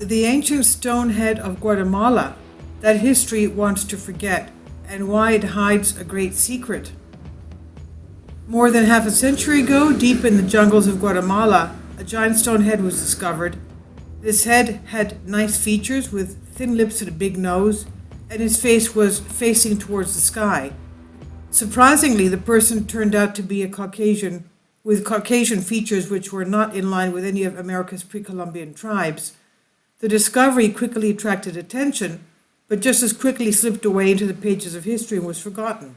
the ancient stone head of Guatemala that history wants to forget, and why it hides a great secret. More than half a century ago, deep in the jungles of Guatemala, a giant stone head was discovered. This head had nice features with thin lips and a big nose, and his face was facing towards the sky. Surprisingly, the person turned out to be a Caucasian with Caucasian features which were not in line with any of America's pre-Columbian tribes. The discovery quickly attracted attention, but just as quickly slipped away into the pages of history and was forgotten.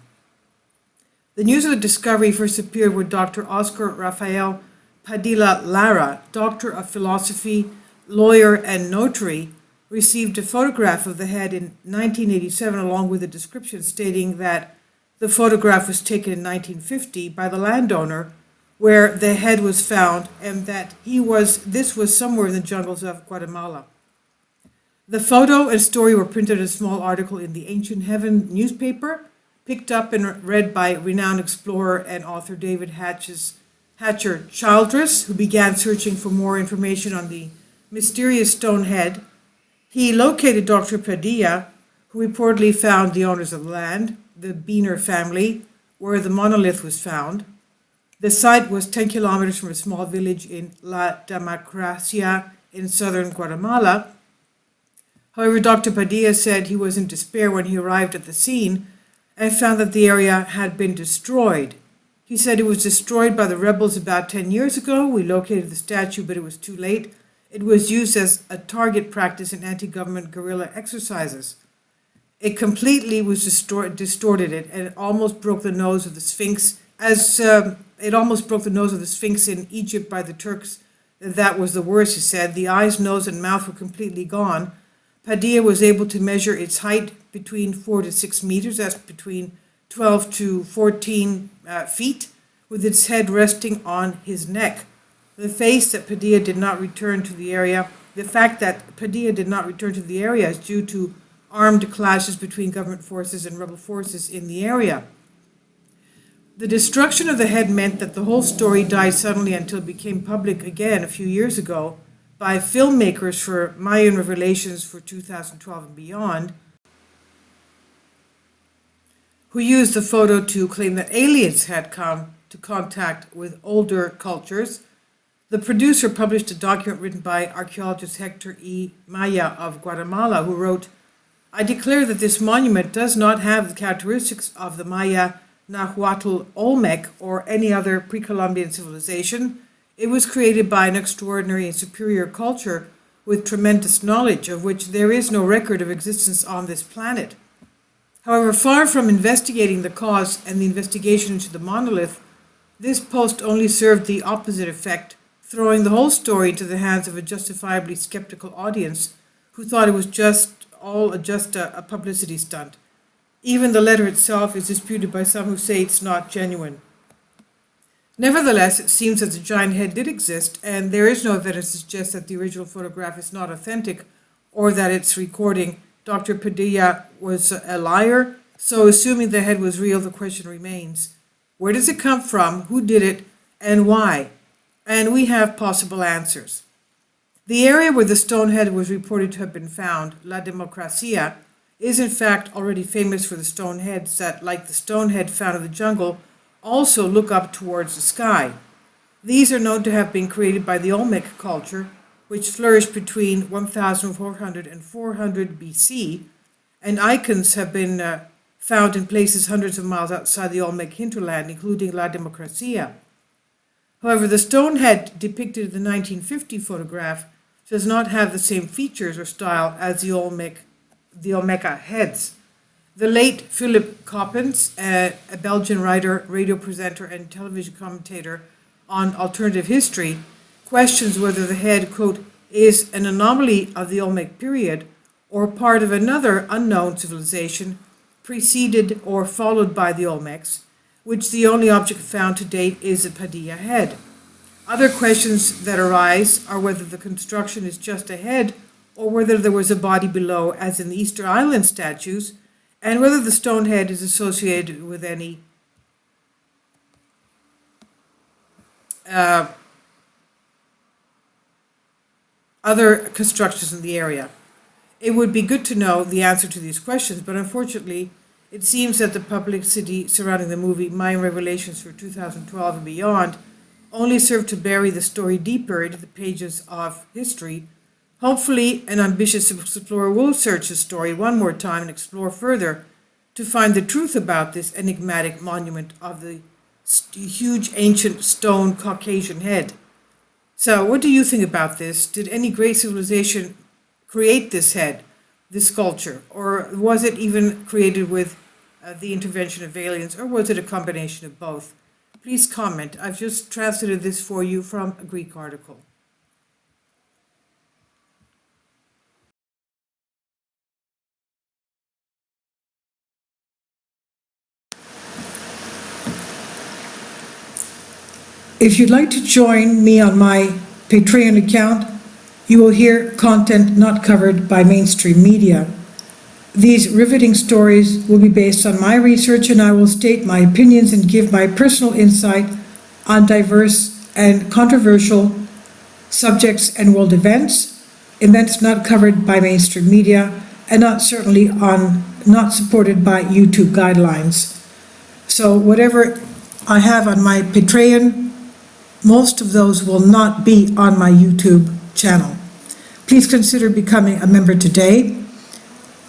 The news of the discovery first appeared when Dr. Oscar Rafael Padilla Lara, Doctor of Philosophy, lawyer, and notary, received a photograph of the head in 1987 along with a description stating that the photograph was taken in 1950 by the landowner where the head was found, and that this was somewhere in the jungles of Guatemala. The photo and story were printed in a small article in the Ancient Heaven newspaper, picked up and read by renowned explorer and author David Hatcher Childress, who began searching for more information on the mysterious stone head. He located Dr. Padilla, who reportedly found the owners of the land, the Beaner family, where the monolith was found. The site was 10 kilometers from a small village in La Democracia in southern Guatemala. However, Dr. Padilla said he was in despair when he arrived at the scene and found that the area had been destroyed. He said it was destroyed by the rebels about 10 years ago. We located the statue, but it was too late. It was used as a target practice in anti-government guerrilla exercises. It completely was distorted it, and it almost broke the nose of the Sphinx in Egypt by the Turks. That was the worst, he said. The eyes, nose, and mouth were completely gone. Padilla was able to measure its height between 4 to 6 meters, that's between 12 to 14 feet, with its head resting on his neck. The fact that Padilla did not return to the area is due to armed clashes between government forces and rebel forces in the area. The destruction of the head meant that the whole story died suddenly until it became public again a few years ago by filmmakers for Mayan Revelations for 2012 and beyond, who used the photo to claim that aliens had come to contact with older cultures. The producer published a document written by archaeologist Hector E. Maya of Guatemala, who wrote, "I declare that this monument does not have the characteristics of the Maya, Nahuatl, Olmec, or any other pre-Columbian civilization. It was created by an extraordinary and superior culture with tremendous knowledge, of which there is no record of existence on this planet." However, far from investigating the cause and the investigation into the monolith, this post only served the opposite effect, throwing the whole story into the hands of a justifiably skeptical audience who thought it was just a publicity stunt. Even the letter itself is disputed by some who say it's not genuine. Nevertheless, it seems that the giant head did exist, and there is no evidence to suggest that the original photograph is not authentic or that its recording, Dr. Padilla, was a liar. So assuming the head was real, the question remains, where does it come from, who did it, and why? And we have possible answers. The area where the stone head was reported to have been found, La Democracia, is in fact already famous for the stone heads that, like the stone head found in the jungle, also look up towards the sky. These are known to have been created by the Olmec culture, which flourished between 1400 and 400 BC, and icons have been found in places hundreds of miles outside the Olmec hinterland, including La Democracia. However, the stone head depicted in the 1950 photograph does not have the same features or style as the Olmeca heads. The late Philip Coppens, a Belgian writer, radio presenter, and television commentator on alternative history, questions whether the head, quote, is an anomaly of the Olmec period or part of another unknown civilization preceded or followed by the Olmecs, which the only object found to date is a Padilla head. Other questions that arise are whether the construction is just a head or whether there was a body below, as in the Easter Island statues, and whether the stone head is associated with any other constructions in the area? It would be good to know the answer to these questions, but unfortunately, it seems that the publicity surrounding the movie Mayan Revelations for 2012 and beyond only served to bury the story deeper into the pages of history. Hopefully, an ambitious explorer will search the story one more time and explore further to find the truth about this enigmatic monument of the huge ancient stone Caucasian head. So, what do you think about this? Did any great civilization create this head, this sculpture, or was it even created with the intervention of aliens, or was it a combination of both? Please comment. I've just translated this for you from a Greek article. If you'd like to join me on my Patreon account, you will hear content not covered by mainstream media. These riveting stories will be based on my research, and I will state my opinions and give my personal insight on diverse and controversial subjects and world events not covered by mainstream media, and not supported by YouTube guidelines. So whatever I have on my Patreon, most of those will not be on my YouTube channel. Please consider becoming a member today.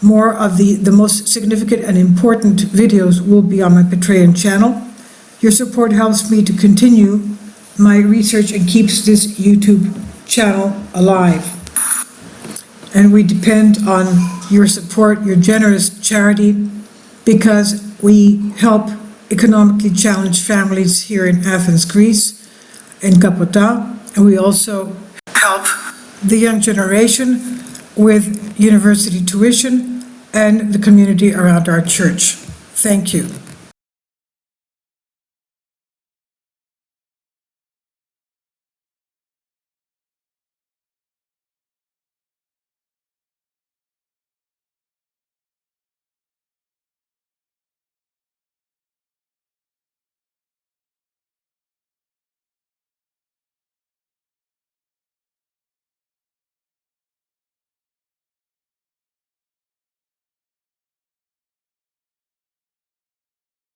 More of the most significant and important videos will be on my Patreon channel. Your support helps me to continue my research and keeps this YouTube channel alive. And we depend on your support, your generous charity, because we help economically challenged families here in Athens, Greece, in Kapota, and we also help the young generation with university tuition and the community around our church. Thank you.